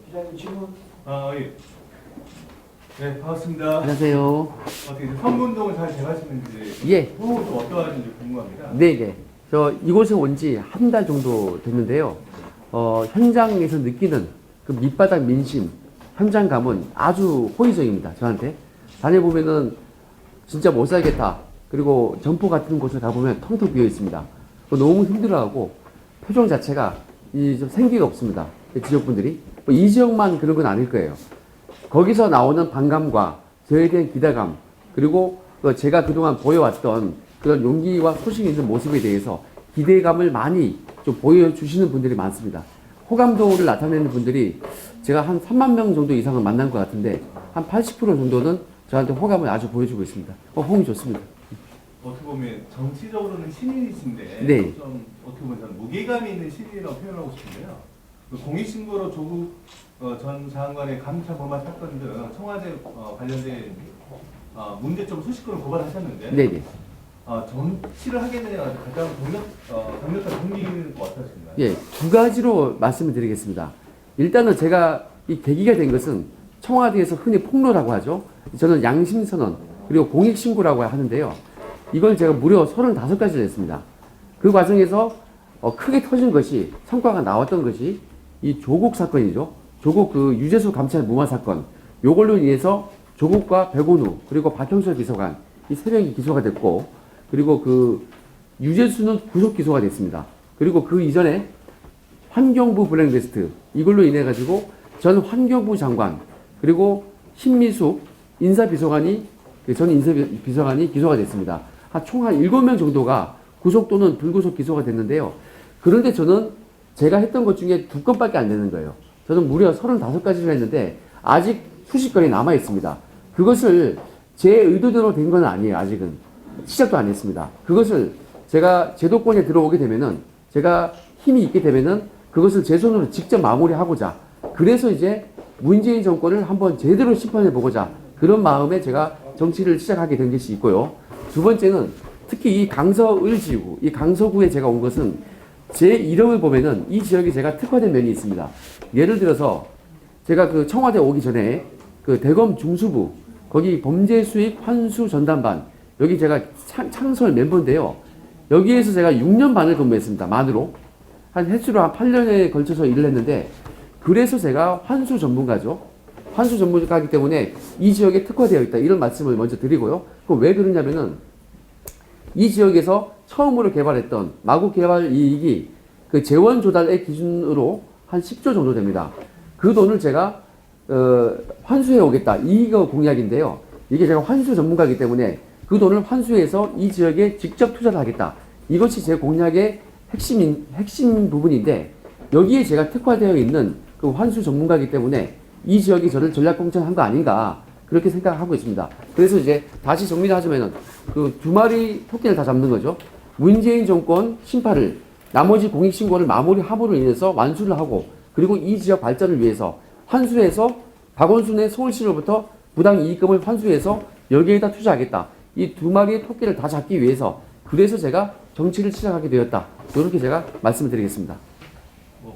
기자님 질문. 예. 네, 반갑습니다. 안녕하세요. 어떻게 선거운동을 잘 돼가시는지, 예. 후보도 어떠하신지 궁금합니다. 네네. 저 이곳에 온 지 한 달 정도 됐는데요. 현장에서 느끼는 그 밑바닥 민심, 현장감은 아주 호의적입니다. 저한테. 다녀보면은 진짜 못 살겠다. 그리고 점포 같은 곳에 가보면 텅텅 비어 있습니다. 너무 힘들어하고 표정 자체가 좀 생기가 없습니다. 지역분들이. 이 지역만 그런 건 아닐 거예요. 거기서 나오는 반감과 저에 대한 기대감, 그리고 제가 그동안 보여왔던 그런 용기와 소신 있는 모습에 대해서 기대감을 많이 좀 보여주시는 분들이 많습니다. 호감도를 나타내는 분들이 제가 한 3만 명 정도 이상을 만난 것 같은데 한 80% 정도는 저한테 호감을 아주 보여주고 있습니다. 호응이 좋습니다. 어떻게 보면 정치적으로는 신인이신데, 네. 좀 어떻게 보면 저는 무게감이 있는 신인이라고 표현하고 싶은데요. 그 공익신고로 조국 전 장관의 감찰 범죄 사건 등 청와대 관련된 문제점 수십 건을 고발하셨는데, 네네. 정치를 하게 되는 가장 강력한 동기는 어떠신가요? 예, 두 가지로 말씀을 드리겠습니다. 일단은 제가 이 계기가 된 것은 청와대에서 흔히 폭로라고 하죠. 저는 양심선언, 그리고 공익신고라고 하는데요. 이걸 제가 무려 35가지를 했습니다. 그 과정에서 크게 터진 것이, 성과가 나왔던 것이 이 조국 사건이죠. 조국 그 유재수 감찰 무마 사건. 요걸로 인해서 조국과 백운우, 그리고 박형철 비서관, 이 세 명이 기소가 됐고, 그리고 그 유재수는 구속 기소가 됐습니다. 그리고 그 이전에 환경부 블랙리스트, 이걸로 인해 가지고 전 환경부 장관, 그리고 신미숙 인사비서관이, 전 인사비서관이 기소가 됐습니다. 총 한 7명 정도가 구속 또는 불구속 기소가 됐는데요. 그런데 저는 제가 했던 것 중에 2건밖에 안 되는 거예요. 저는 무려 35가지를 했는데 아직 수십 건이 남아 있습니다. 그것을 제 의도대로 된 건 아니에요. 아직은 시작도 안 했습니다. 그것을 제가 제도권에 들어오게 되면은, 제가 힘이 있게 되면은 그것을 제 손으로 직접 마무리하고자, 그래서 이제 문재인 정권을 한번 제대로 심판해 보고자, 그런 마음에 제가 정치를 시작하게 된 것이 있고요. 두 번째는 특히 이 강서을 지구, 이 강서구에 제가 온 것은 제 이름을 보면은 이 지역에 제가 특화된 면이 있습니다. 예를 들어서 제가 그 청와대 오기 전에 그 대검 중수부, 거기 범죄 수익 환수 전담반, 여기 제가 창설 멤버인데요. 여기에서 제가 6년 반을 근무했습니다. 만으로. 한 횟수로 한 8년에 걸쳐서 일을 했는데, 그래서 제가 환수 전문가죠. 환수 전문가이기 때문에 이 지역에 특화되어 있다, 이런 말씀을 먼저 드리고요. 그럼 왜 그러냐면은 이 지역에서 처음으로 개발했던 마구 개발 이익이 그 재원 조달의 기준으로 한 10조 정도 됩니다. 그 돈을 제가 환수해 오겠다, 이거 공약인데요. 이게 제가 환수 전문가이기 때문에 그 돈을 환수해서 이 지역에 직접 투자를 하겠다, 이것이 제 공약의 핵심 부분인데, 여기에 제가 특화되어 있는 그 환수 전문가이기 때문에 이 지역이 저를 전략 공천한 거 아닌가, 그렇게 생각하고 있습니다. 그래서 이제 다시 정리를 하자면은 그 2마리 토끼를 다 잡는 거죠. 문재인 정권 심판을, 나머지 공익신고를 마무리함으로 인해서 완수를 하고, 그리고 이 지역 발전을 위해서 환수해서 박원순의 서울시로부터 부당 이익금을 환수해서 여기에다 투자하겠다, 이 2마리의 토끼를 다 잡기 위해서, 그래서 제가 정치를 시작하게 되었다, 이렇게 제가 말씀을 드리겠습니다.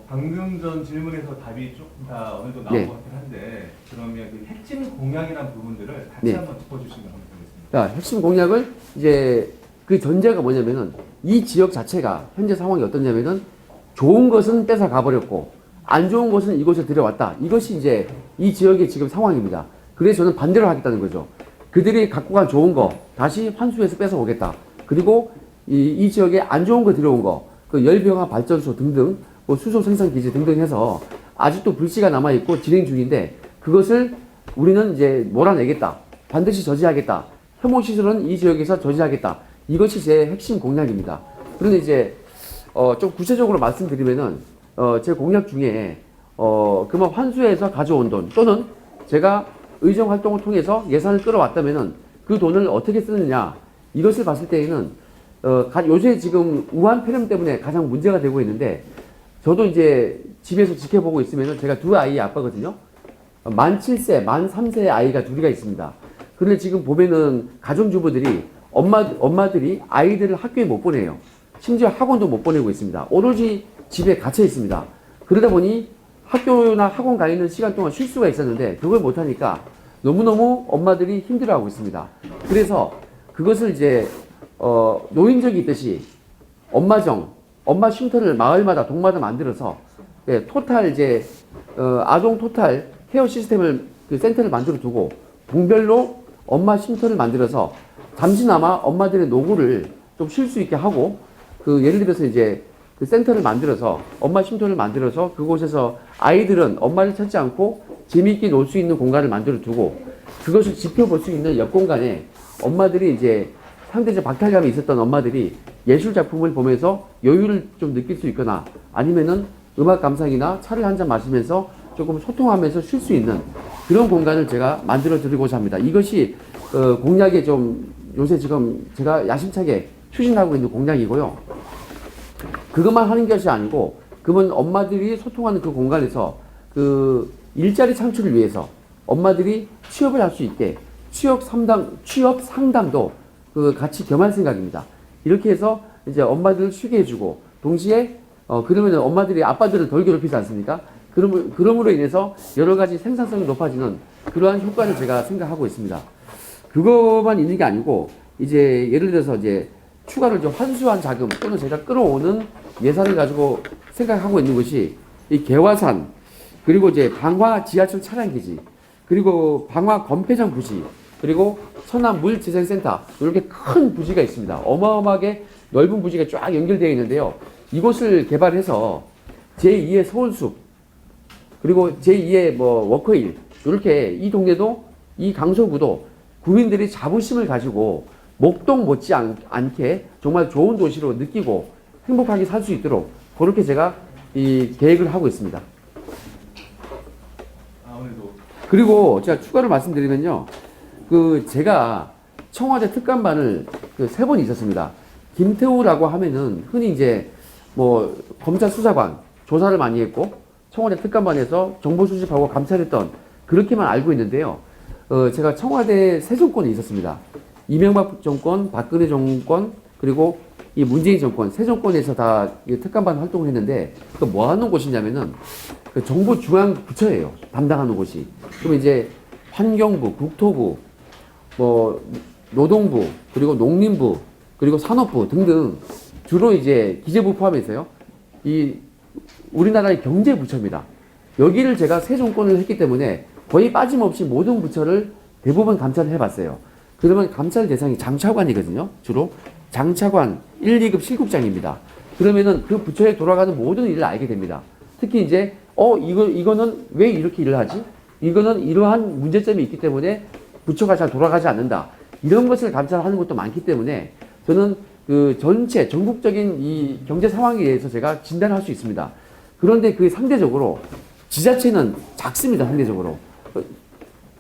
방금 전 질문에서 답이 조금 다 어느 정도 나온 네. 것 같긴 한데, 그러면 그 핵심 공약이라는 부분들을 같이 네. 한번 짚어주시면 감사하겠습니다. 자, 핵심 공약을 이제 그 전제가 뭐냐면은 이 지역 자체가 현재 상황이 어떠냐면은 좋은 것은 뺏어 가버렸고 안 좋은 것은 이곳에 들여왔다. 이것이 이제 이 지역의 지금 상황입니다. 그래서 저는 반대로 하겠다는 거죠. 그들이 갖고 간 좋은 거 다시 환수해서 뺏어 오겠다. 그리고 이 지역에 안 좋은 거 들여온 거, 그 열병화 발전소 등등, 뭐 수소 생산 기지 등등 해서 아직도 불씨가 남아있고 진행 중인데, 그것을 우리는 이제 몰아내겠다, 반드시 저지하겠다, 혐오시설은 이 지역에서 저지하겠다, 이것이 제 핵심 공약입니다. 그런데 이제 좀 구체적으로 말씀드리면은 제 공약 중에 그만 환수해서 가져온 돈, 또는 제가 의정 활동을 통해서 예산을 끌어왔다면은 그 돈을 어떻게 쓰느냐, 이것을 봤을 때에는 요새 지금 우한 폐렴 때문에 가장 문제가 되고 있는데, 저도 이제 집에서 지켜보고 있으면은 제가 2아이의 아빠거든요. 만 7세, 만 3세의 아이가 2이가 있습니다. 그런데 지금 보면은 가정주부들이, 엄마들이 아이들을 학교에 못 보내요. 심지어 학원도 못 보내고 있습니다. 오로지 집에 갇혀 있습니다. 그러다 보니 학교나 학원 가 있는 시간 동안 쉴 수가 있었는데 그걸 못하니까 너무너무 엄마들이 힘들어하고 있습니다. 그래서 그것을 이제 노인정이 있듯이 엄마정, 엄마 쉼터를 마을마다 동마다 만들어서 토탈 이제 아동 토탈 케어 시스템을 그 센터를 만들어 두고 동별로 엄마 쉼터를 만들어서 잠시나마 엄마들의 노고를 좀 쉴 수 있게 하고 그 예를 들어서 이제 그 센터를 만들어서 엄마 쉼터를 만들어서 그곳에서 아이들은 엄마를 찾지 않고 재미있게 놀 수 있는 공간을 만들어 두고 그것을 지켜볼 수 있는 옆 공간에 엄마들이 이제 상대적 박탈감이 있었던 엄마들이 예술 작품을 보면서 여유를 좀 느낄 수 있거나 아니면은 음악 감상이나 차를 한 잔 마시면서 조금 소통하면서 쉴 수 있는 그런 공간을 제가 만들어 드리고자 합니다. 이것이 공약에 좀 요새 지금 제가 야심차게 추진하고 있는 공약이고요. 그것만 하는 것이 아니고 그러면 엄마들이 소통하는 그 공간에서 그 일자리 창출을 위해서 엄마들이 취업을 할 수 있게 취업 상담도 그 같이 겸할 생각입니다. 이렇게 해서 이제 엄마들을 쉬게 해주고 동시에 그러면 엄마들이 아빠들을 덜 괴롭히지 않습니까? 그럼으로 인해서 여러 가지 생산성이 높아지는 그러한 효과를 제가 생각하고 있습니다. 그것만 있는 게 아니고 이제 예를 들어서 이제 추가로 좀 환수한 자금 또는 제가 끌어오는 예산을 가지고 생각하고 있는 것이 이 개화산 그리고 이제 방화 지하철 차량 기지 그리고 방화 건폐장 부지 그리고 천안 물재생센터 이렇게 큰 부지가 있습니다. 어마어마하게 넓은 부지가 쫙 연결되어 있는데요. 이곳을 개발해서 제2의 서울숲 그리고 제2의 뭐 워커힐 이렇게 이 동네도 이 강서구도 국민들이 자부심을 가지고 목동 못지않게 정말 좋은 도시로 느끼고 행복하게 살 수 있도록 그렇게 제가 이 계획을 하고 있습니다. 아무래도 그리고 제가 추가로 말씀드리면요. 그 제가 청와대 특감반을 그 3번 있었습니다. 김태우라고 하면은 흔히 이제 뭐 검찰 수사관 조사를 많이 했고 청와대 특감반에서 정보 수집하고 감찰했던 그렇게만 알고 있는데요. 제가 청와대 세 정권이 있었습니다. 이명박 정권, 박근혜 정권, 그리고 이 문재인 정권 세 정권에서 다 특감반 활동을 했는데 그 뭐 하는 곳이냐면은 그 정부 중앙 부처예요. 담당하는 곳이. 그럼 이제 환경부, 국토부, 뭐 노동부, 그리고 농림부, 그리고 산업부 등등 주로 이제 기재부 포함해서요. 이 우리나라의 경제부처입니다. 여기를 제가 세 정권을 했기 때문에 거의 빠짐없이 모든 부처를 대부분 감찰을 해봤어요. 그러면 감찰 대상이 장차관이거든요. 주로 장차관 1, 2급 실국장입니다. 그러면은 그 부처에 돌아가는 모든 일을 알게 됩니다. 특히 이제 이거는 왜 이렇게 일을 하지? 이거는 이러한 문제점이 있기 때문에 부처가 잘 돌아가지 않는다. 이런 것을 감찰하는 것도 많기 때문에 저는 그 전체 전국적인 이 경제 상황에 대해서 제가 진단을 할 수 있습니다. 그런데 그 상대적으로 지자체는 작습니다. 상대적으로.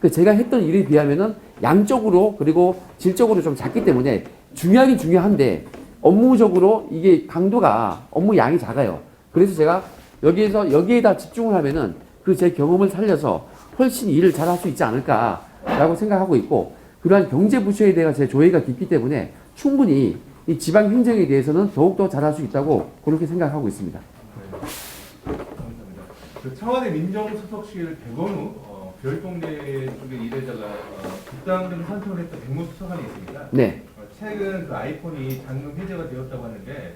그 제가 했던 일에 비하면은 양적으로 그리고 질적으로 좀 작기 때문에 중요하긴 중요한데 업무적으로 이게 강도가 업무 양이 작아요. 그래서 제가 여기에다 집중을 하면은 그 제 경험을 살려서 훨씬 일을 잘할 수 있지 않을까라고 생각하고 있고 그러한 경제부처에 대한 제 조예가 깊기 때문에 충분히 이 지방 행정에 대해서는 더욱더 잘할 수 있다고 그렇게 생각하고 있습니다. 감사합니다. 그 청와대 민정수석실 백원우 별동대 쪽에 일하다가 국당금 산청을 했던 백무수석관이 있습니다. 네. 최근 그 아이폰이 잔금 해제가 되었다고 하는데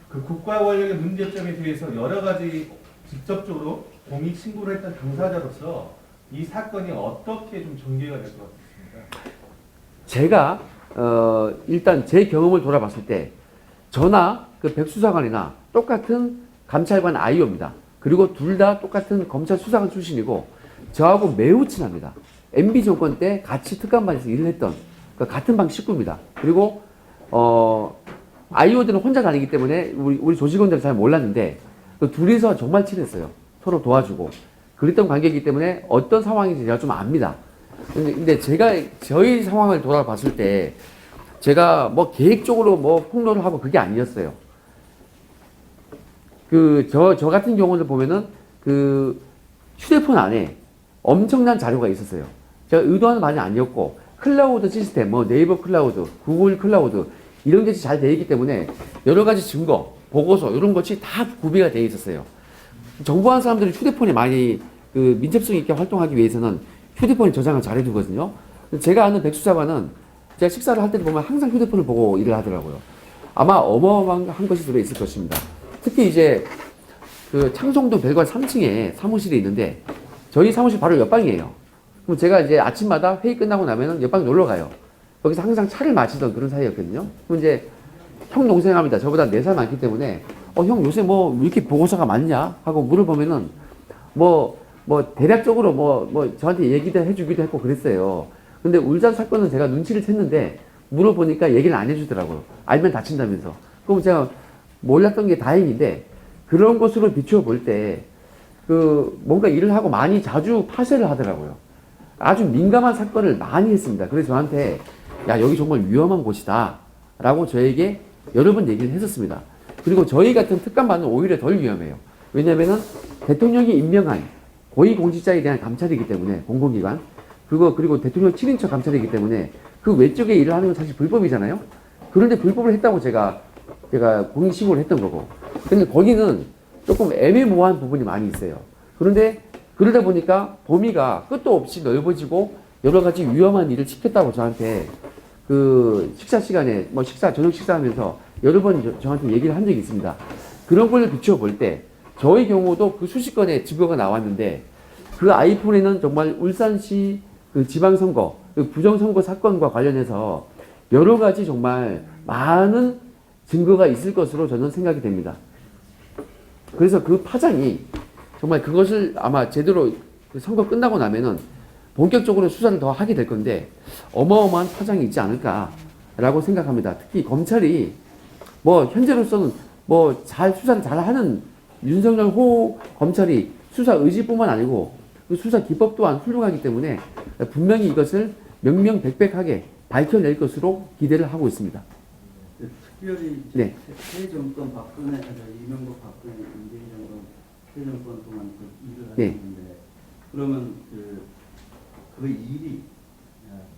그 국가 권력의 문제점에 대해서 여러 가지 직접적으로 공익 신고를 했던 당사자로서 이 사건이 어떻게 좀 전개가 될 것 같습니까? 제가 일단 제 경험을 돌아봤을 때 저나 그 백수사관이나 똑같은 감찰관 아이오입니다. 그리고 둘 다 똑같은 검찰 수사관 출신이고 저하고 매우 친합니다. MB 정권 때 같이 특감반에서 일을 했던 같은 방 식구입니다. 그리고 아이오들은 혼자 다니기 때문에 우리 조직원들은 잘 몰랐는데 그 둘이서 정말 친했어요. 서로 도와주고 그랬던 관계이기 때문에 어떤 상황인지 제가 좀 압니다. 근데 제가 저희 상황을 돌아봤을 때 제가 뭐 계획적으로 뭐 폭로를 하고 그게 아니었어요. 저 같은 경우를 보면은 그 휴대폰 안에 엄청난 자료가 있었어요. 제가 의도하는 바는 아니었고 클라우드 시스템, 뭐 네이버 클라우드, 구글 클라우드 이런 것이 잘 되어 있기 때문에 여러 가지 증거, 보고서 이런 것이 다 구비가 되어 있었어요. 정보한 사람들이 휴대폰에 많이 그 민첩성 있게 활동하기 위해서는 휴대폰에 저장을 잘 해두거든요. 제가 아는 백수사관은 제가 식사를 할 때도 보면 항상 휴대폰을 보고 일을 하더라고요. 아마 어마어마한 것이 들어있을 것입니다. 특히 이제 그 창성동 별관 3층에 사무실이 있는데 저희 사무실 바로 옆방이에요. 그럼 제가 이제 아침마다 회의 끝나고 나면은 옆방 놀러 가요. 거기서 항상 차를 마시던 그런 사이였거든요. 그럼 이제 형 동생합니다. 저보다 4살 많기 때문에 형 요새 뭐 이렇게 보고서가 많냐 하고 물어보면은 뭐 대략적으로 뭐 저한테 얘기도 해주기도 했고 그랬어요. 근데 울산 사건은 제가 눈치를 챘는데 물어보니까 얘기를 안 해주더라고요. 알면 다친다면서. 그럼 제가 몰랐던 게 다행인데 그런 것으로 비추어 볼 때 그 뭔가 일을 하고 많이 자주 파쇄를 하더라고요. 아주 민감한 사건을 많이 했습니다. 그래서 저한테 야 여기 정말 위험한 곳이다 라고 저에게 여러 번 얘기를 했었습니다. 그리고 저희 같은 특감반은 오히려 덜 위험해요. 왜냐면은 대통령이 임명한 고위공직자에 대한 감찰이기 때문에 공공기관 그리고 대통령 친인척 감찰이기 때문에 그 외적의 일을 하는 건 사실 불법이잖아요. 그런데 불법을 했다고 제가 공익신고를 했던 거고. 근데 거기는 조금 애매모호한 부분이 많이 있어요. 그런데 그러다 보니까 범위가 끝도 없이 넓어지고 여러 가지 위험한 일을 시켰다고 저한테 그 식사 시간에 저녁 식사하면서 여러 번 저한테 얘기를 한 적이 있습니다. 그런 걸 비추어 볼 때 저의 경우도 그 수십 건의 증거가 나왔는데 그 아이폰에는 정말 울산시 그 지방선거, 그 부정선거 사건과 관련해서 여러 가지 정말 많은 증거가 있을 것으로 저는 생각이 됩니다. 그래서 그 파장이 정말 그것을 아마 제대로 그 선거 끝나고 나면은 본격적으로 수사를 더 하게 될 건데 어마어마한 파장이 있지 않을까라고 생각합니다. 특히 검찰이 뭐 현재로서는 뭐 수사를 잘 하는 윤석열 호 검찰이 수사 의지뿐만 아니고 그 수사 기법 또한 훌륭하기 때문에 분명히 이것을 명명백백하게 밝혀낼 것으로 기대를 하고 있습니다. 특별히 네. 새 정권 이명박 박근혜 문재인 정권 새 정권 동안 그 일을 네. 하셨는데 그러면 그 일이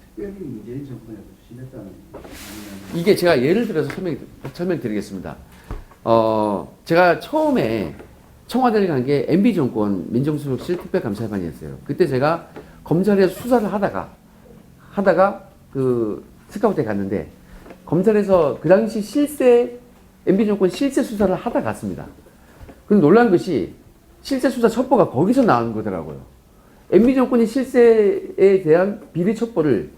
특별히 문재인 정권에서 심했다는 아니면 이게 제가 예를 들어서 설명드리겠습니다. 제가 처음에 청와대를 간 게 MB 정권 민정수석실 특별감찰반이었어요. 그때 제가 검찰에서 수사를 하다가 그 스카우트에 갔는데 검찰에서 그 당시 MB 정권 실세 수사를 하다 갔습니다. 그런데 놀란 것이 실세 수사 첩보가 거기서 나온 거더라고요. MB 정권이 실세에 대한 비리 첩보를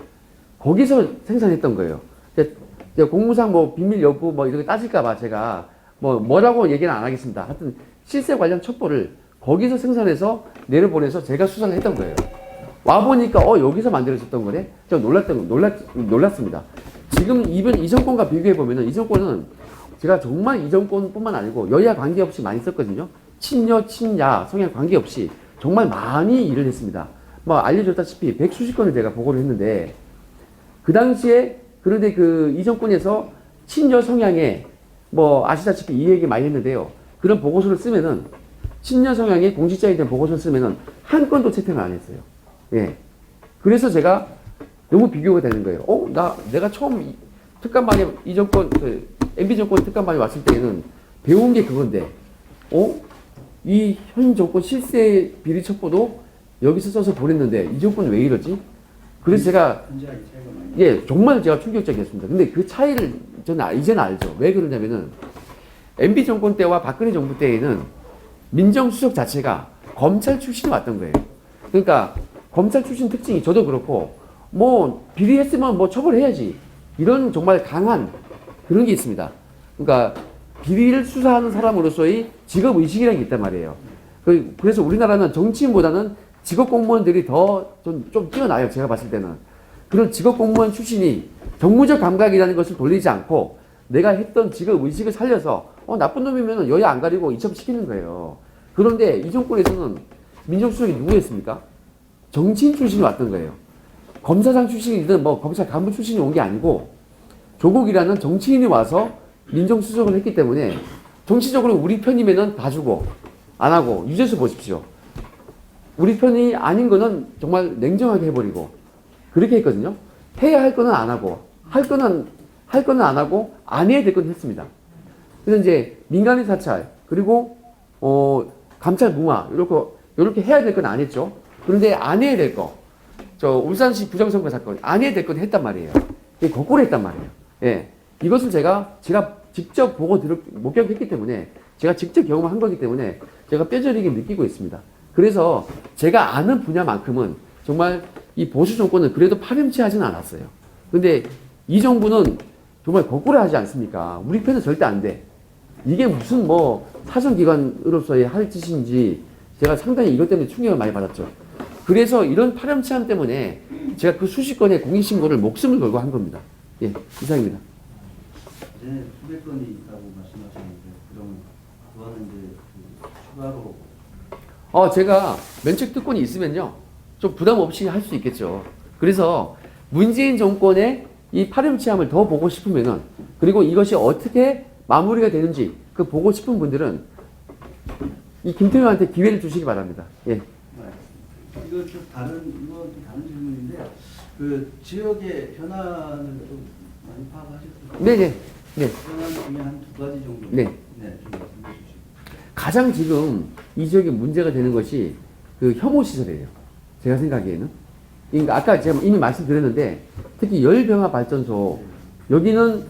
거기서 생산했던 거예요. 제가 공무상 뭐 비밀 여부 뭐 이렇게 따질까봐 제가 뭐라고 얘기는 안 하겠습니다. 하여튼 실세 관련 첩보를 거기서 생산해서 내려보내서 제가 수사를 했던 거예요. 와보니까 여기서 만들어졌던 거네? 제가 놀랐습니다. 지금 이 정권과 비교해보면은 이 정권은 제가 정말 이 정권뿐만 아니고 여야 관계없이 많이 썼거든요. 친여, 친야, 성향 관계없이 정말 많이 일을 했습니다. 뭐 알려졌다시피 100수십 건을 제가 보고를 했는데 그 당시에 그런데 이 정권에서 친여 성향의 뭐 아시다시피 이 얘기 많이 했는데요. 그런 보고서를 쓰면은 친여 성향의 공직자에 대한 보고서를 쓰면은 한 건도 채택을 안 했어요. 예. 그래서 제가 너무 비교가 되는 거예요. 내가 처음 특감반에 이 정권 MB 정권 특감반에 왔을 때에는 배운 게 그건데, 이 현 정권 실세 비리 첩보도 여기서 써서 보냈는데 이 정권은 왜 이러지? 그래서 제가 정말 제가 충격적이었습니다. 근데 그 차이를 저는 이제는 알죠. 왜 그러냐면은 MB 정권 때와 박근혜 정부 때에는 민정수석 자체가 검찰 출신이 왔던 거예요. 그러니까 검찰 출신 특징이 저도 그렇고 비리했으면 처벌해야지. 이런 정말 강한 그런 게 있습니다. 그러니까 비리를 수사하는 사람으로서의 직업 의식이라는 게 있단 말이에요. 그래서 우리나라는 정치인보다는 직업 공무원들이 더 좀 뛰어나요. 제가 봤을 때는. 그런 직업 공무원 출신이 정무적 감각이라는 것을 돌리지 않고 내가 했던 직업 의식을 살려서 나쁜 놈이면 여야 안 가리고 이첩시키는 거예요. 그런데 이 정권에서는 민정수석이 누구였습니까? 정치인 출신이 왔던 거예요. 검사장 출신이든 검찰 간부 출신이 온 게 아니고 조국이라는 정치인이 와서 민정수석을 했기 때문에 정치적으로 우리 편이면은 봐주고 안 하고 유재수 보십시오. 우리 편이 아닌 거는 정말 냉정하게 해버리고 그렇게 했거든요. 해야 할 거는 안 하고 할 거는 안 하고 안 해야 될 건 했습니다. 그래서 이제 민간인 사찰 그리고 감찰 무마 이렇게 해야 될 건 안 했죠. 그런데 안 해야 될 거, 저 울산시 부정선거 사건 안 해야 될 건 했단 말이에요. 이게 거꾸로 했단 말이에요. 예, 이것을 제가 직접 보고 목격했기 때문에 제가 직접 경험한 거기 때문에 제가 뼈저리게 느끼고 있습니다. 그래서 제가 아는 분야만큼은 정말 이 보수 정권은 그래도 파렴치하지는 않았어요. 근데 이 정부는 정말 거꾸로 하지 않습니까? 우리 편은 절대 안 돼. 이게 무슨 뭐 사정기관으로서의 할 짓인지 제가 상당히 이것 때문에 충격을 많이 받았죠. 그래서 이런 파렴치함 때문에 제가 그 수십 건의 공익신고를 목숨을 걸고 한 겁니다. 예, 이상입니다. 이제 수백 건이 있다고 말씀하셨는데 그러면 그거는 이제 그 추가로 제가 면책 특권이 있으면요, 좀 부담 없이 할 수 있겠죠. 그래서 문재인 정권의 이 파렴치함을 더 보고 싶으면은, 그리고 이것이 어떻게 마무리가 되는지 그 보고 싶은 분들은 이 김태형한테 기회를 주시기 바랍니다. 예. 이거 좀 다른 질문인데 그 지역의 현안을 좀 많이 파악하셨을까요? 네네. 네. 현안 중에 한 두 가지 정도. 네. 네, 좀 말씀해 주시고. 가장 지금 이 지역에 문제가 되는 것이 그 혐오 시설이에요. 제가 생각에는. 그러니까 아까 제가 이미 말씀드렸는데 특히 열병합 발전소 여기는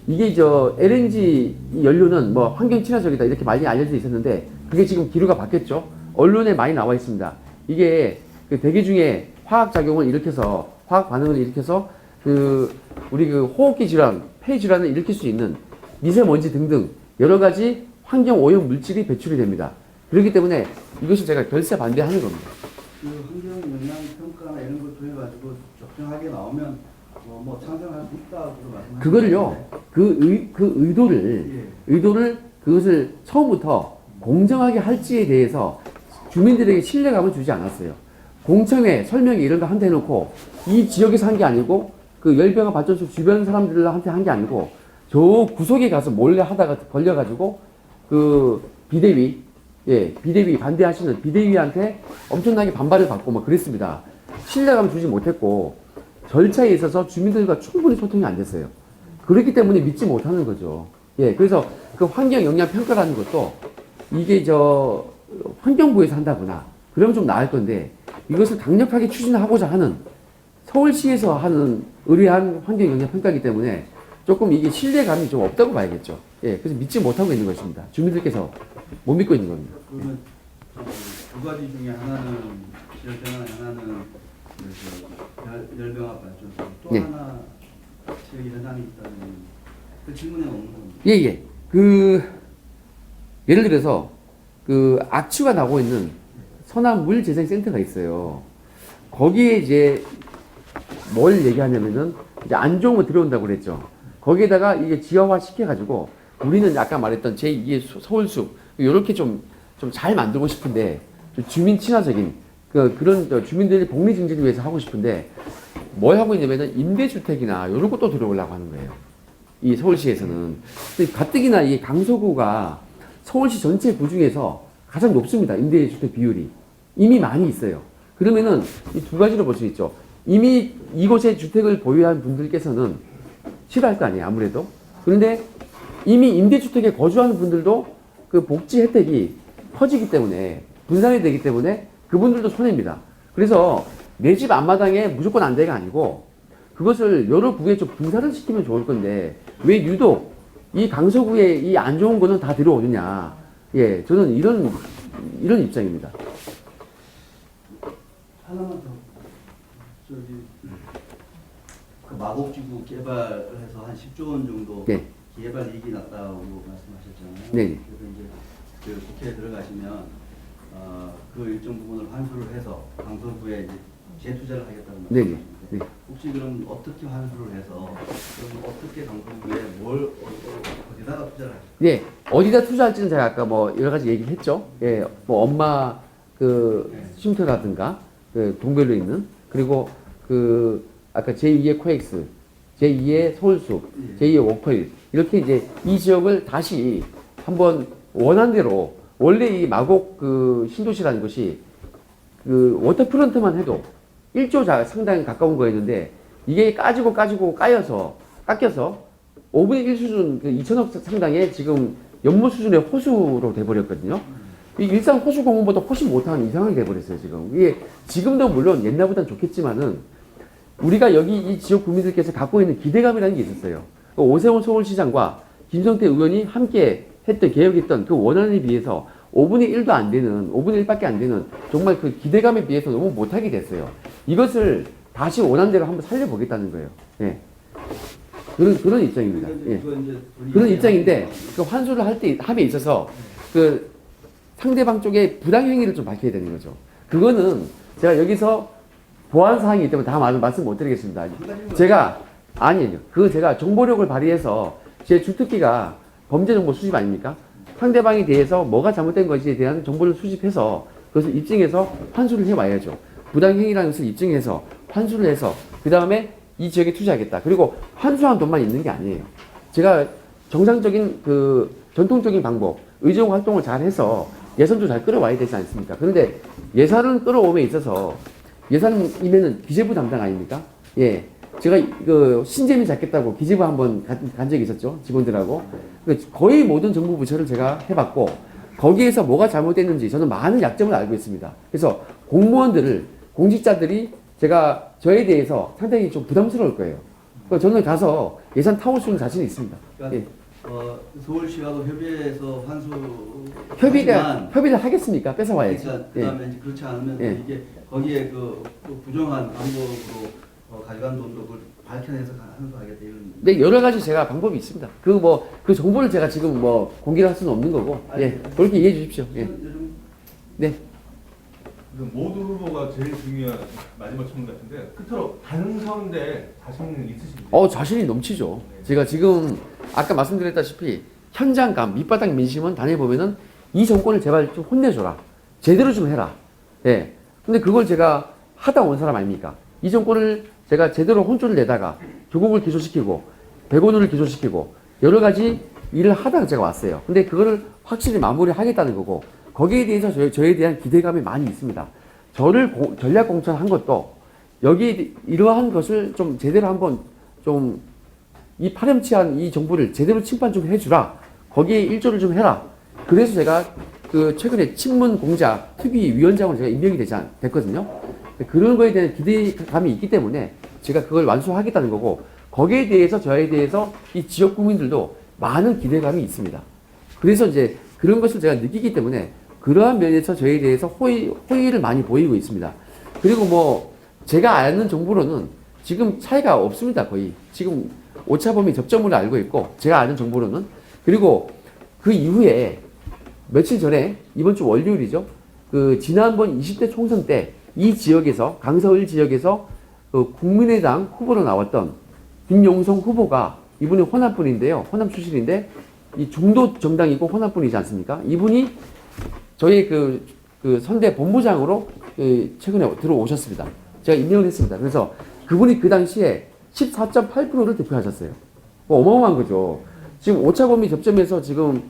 이게 저 LNG 연료는 뭐 환경 친화적이다 이렇게 많이 알려져 있었는데 그게 지금 기류가 바뀌었죠. 언론에 많이 나와 있습니다. 이게 그 대기 중에 화학 작용을 일으켜서 화학 반응을 일으켜서 그 우리 그 호흡기 질환, 폐 질환을 일으킬 수 있는 미세먼지 등등 여러 가지 환경 오염 물질이 배출이 됩니다. 그렇기 때문에 이것을 제가 결세 반대하는 겁니다. 그 환경 영향 평가나 이런 걸 통해 가지고 적정하게 나오면 뭐 찬성할 수 있다고 말씀하셨는데 그거를요, 의도를 그것을 처음부터 공정하게 할지에 대해서 주민들에게 신뢰감을 주지 않았어요. 공청회, 설명회 이런 거 한테 해놓고 이 지역에서 한 게 아니고 그 열병합 발전소 주변 사람들한테 한 게 아니고 저 구석에 가서 몰래 하다가 걸려가지고 그 비대위 반대하시는 비대위한테 엄청나게 반발을 받고 막 그랬습니다. 신뢰감 주지 못했고 절차에 있어서 주민들과 충분히 소통이 안 됐어요. 그렇기 때문에 믿지 못하는 거죠. 예, 그래서 그 환경 영향 평가라는 것도 이게 저 환경부에서 한다거나 그러면 좀 나을 건데 이것을 강력하게 추진하고자 하는 서울시에서 하는 의뢰한 환경 영향 평가이기 때문에 조금 이게 신뢰감이 좀 없다고 봐야겠죠. 예, 그래서 믿지 못하고 있는 것입니다. 주민들께서 못 믿고 있는 겁니다. 그러면 두 가지 중에 하나는 지역 변화, 하나는 열병합 발전소, 또 네. 하나 지역에 현안이 있다는 그 질문에 없는 겁니다. 예. 예를 들어서 그 악취가 나고 있는 서남 물재생센터가 있어요. 거기에 이제 뭘 얘기하냐면은 이제 안 좋은 거 들어온다고 그랬죠. 거기에다가 이게 지하화 시켜가지고 우리는 아까 말했던 제2의 서울숲 이렇게 좀 잘 만들고 싶은데 좀 주민 친화적인 그런 주민들의 복리 증진을 위해서 하고 싶은데 뭘 하고 있냐면은 임대주택이나 이런 것도 들어오려고 하는 거예요. 이 서울시에서는. 근데 가뜩이나 이 강서구가 서울시 전체 구 중에서 가장 높습니다. 임대주택 비율이. 이미 많이 있어요. 그러면은 이 두 가지로 볼 수 있죠. 이미 이곳에 주택을 보유한 분들께서는 싫어할 거 아니에요. 아무래도. 그런데 이미 임대주택에 거주하는 분들도 그 복지 혜택이 커지기 때문에 분산이 되기 때문에 그분들도 손해입니다. 그래서 내 집 앞마당에 무조건 안 돼가 아니고 그것을 여러 구에 좀 분산을 시키면 좋을 건데 왜 유독 이 강서구에 이 안 좋은 거는 다 들어오느냐. 예, 저는 이런 입장입니다. 하나만 더 그 마곡지구 개발해서 한 10조 원 정도 네. 개발 이익이 났다고 말씀하셨잖아요. 네. 그래서 이제 그 국회에 들어가시면 그 일정 부분을 환수를 해서 강서구에 이제 재투자를 하겠다는 네. 말씀이신데 네. 혹시 그럼 어떻게 환수를 해서 그럼 어떻게 강서구에 뭘 어디다가 투자를 하실까요? 네. 어디다 투자할지는 제가 아까 뭐 여러 가지 얘기를 했죠. 예, 뭐 엄마 그 쉼터라든가 그 동별로 있는 그리고 그 아까 제2의 코엑스, 제2의 서울숲, 제2의 워커힐 이렇게 이제 이 지역을 다시 한번 원한 대로 원래 이 마곡 그 신도시라는 것이 그 워터프런트만 해도 1조 상당히 가까운 거였는데 이게 까지고 깎여서 5분의 1 수준 그 2천억 상당의 지금 연못 수준의 호수로 돼버렸거든요. 이 일산 호수 공원보다 훨씬 못하는 이상하게 돼버렸어요, 지금. 이게 지금도 물론 옛날보다는 좋겠지만은 우리가 여기 이 지역 국민들께서 갖고 있는 기대감이라는 게 있었어요. 오세훈 서울시장과 김성태 의원이 함께 했던, 개혁했던 그 원안에 비해서 5분의 1도 안 되는, 5분의 1밖에 안 되는 정말 그 기대감에 비해서 너무 못하게 됐어요. 이것을 다시 원안대로 한번 살려보겠다는 거예요. 예. 그런 입장입니다. 예. 그런 입장인데, 그 환수를 함에 있어서 그 상대방 쪽에 부당행위를 좀 밝혀야 되는 거죠. 그거는 제가 여기서 보안 사항이기 때문에 다 말씀 못 드리겠습니다. 아니에요. 제가 정보력을 발휘해서 제 주특기가 범죄 정보 수집 아닙니까? 상대방에 대해서 뭐가 잘못된 것에 대한 정보를 수집해서 그것을 입증해서 환수를 해와야죠. 부당행위라는 것을 입증해서 환수를 해서 그 다음에 이 지역에 투자하겠다. 그리고 환수한 돈만 있는 게 아니에요. 제가 정상적인 그 전통적인 방법, 의정 활동을 잘 해서 예산도 잘 끌어와야 되지 않습니까? 그런데 예산을 끌어오에 있어서 예산이면은 기재부 담당 아닙니까? 예. 제가 그 신재미 잡겠다고 기재부 한번 간 적이 있었죠. 직원들하고. 거의 모든 정부 부처를 제가 해봤고, 거기에서 뭐가 잘못됐는지 저는 많은 약점을 알고 있습니다. 그래서 공직자들이 저에 대해서 상당히 좀 부담스러울 거예요. 저는 가서 예산 타올 수 있는 자신이 있습니다. 그러니까 예. 서울시하고 협의해서 환수 협의를 하겠습니까? 뺏어와야지. 그러니까 예. 그다음에 이제 그렇지 않으면 예. 이게 거기에 그 부정한 방법으로 가져간 돈도 그걸 밝혀내서 환수하겠다 이런. 네, 여러 가지 제가 방법이 있습니다. 그 정보를 제가 지금 공개를 할 수는 없는 거고, 예. 그렇게 이해해 주십시오. 예. 네. 모두 후보가 제일 중요한 마지막 질문 같은데 끝으로 단선대 자신 있으신가요? 자신이 넘치죠. 제가 지금 아까 말씀드렸다시피 현장감, 밑바닥 민심은 다녀보면은 이 정권을 제발 좀 혼내줘라. 제대로 좀 해라. 예. 근데 그걸 제가 하다 온 사람 아닙니까? 이 정권을 제가 제대로 혼쭐을 내다가 교국을 기소시키고 백원을 기소시키고 여러 가지 일을 하다가 제가 왔어요. 근데 그거를 확실히 마무리하겠다는 거고, 거기에 대해서 저에 대한 기대감이 많이 있습니다. 저를 전략 공천한 것도 여기 이러한 것을 좀 제대로 한번 좀 이 파렴치한 이 정부를 제대로 침판 좀 해주라. 거기에 일조를 좀 해라. 그래서 제가 최근에 친문공자 특위위원장으로 제가 임명이 됐거든요. 그런 거에 대한 기대감이 있기 때문에 제가 그걸 완수하겠다는 거고, 거기에 대해서 저에 대해서 이 지역 국민들도 많은 기대감이 있습니다. 그래서 이제 그런 것을 제가 느끼기 때문에 그러한 면에서 저에 대해서 호의를 많이 보이고 있습니다. 그리고 제가 아는 정보로는 지금 차이가 없습니다. 거의. 지금 오차범위 접점을 알고 있고, 제가 아는 정보로는. 그리고 그 이후에 며칠 전에 이번 주 월요일이죠. 지난번 20대 총선 때 이 지역에서, 강서을 지역에서 국민의당 후보로 나왔던 김용성 후보가, 이분이 호남 분인데요. 호남 출신인데 이 중도 정당이고 호남 분이지 않습니까? 이분이 저희 선대 본부장으로 최근에 들어오셨습니다. 제가 임명을 했습니다. 그래서 그분이 그 당시에 14.8%를 득표하셨어요. 어마어마한 거죠. 지금 오차범위 접점에서 지금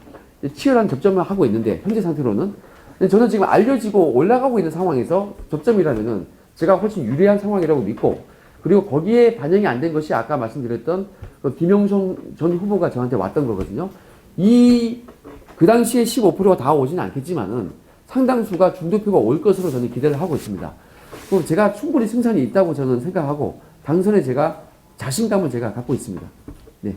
치열한 접점을 하고 있는데, 현재 상태로는. 근데 저는 지금 알려지고 올라가고 있는 상황에서 접점이라면은 제가 훨씬 유리한 상황이라고 믿고, 그리고 거기에 반영이 안 된 것이 아까 말씀드렸던 김용성 전 후보가 저한테 왔던 거거든요. 그 당시에 15%가 다 오지는 않겠지만은 상당수가 중도표가 올 것으로 저는 기대를 하고 있습니다. 그럼 제가 충분히 승산이 있다고 저는 생각하고, 당선에 제가 자신감을 제가 갖고 있습니다. 네.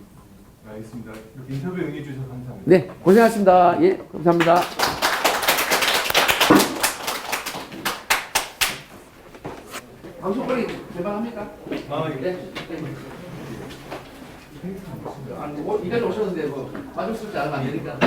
알겠습니다. 인터뷰 응해 주셔서 감사합니다. 네, 고생하셨습니다. 예, 감사합니다. 방송 빨리 개방합니까? 예. 네. 이까지 오셨는데 맞을 수 있지 않으면 안 되니까.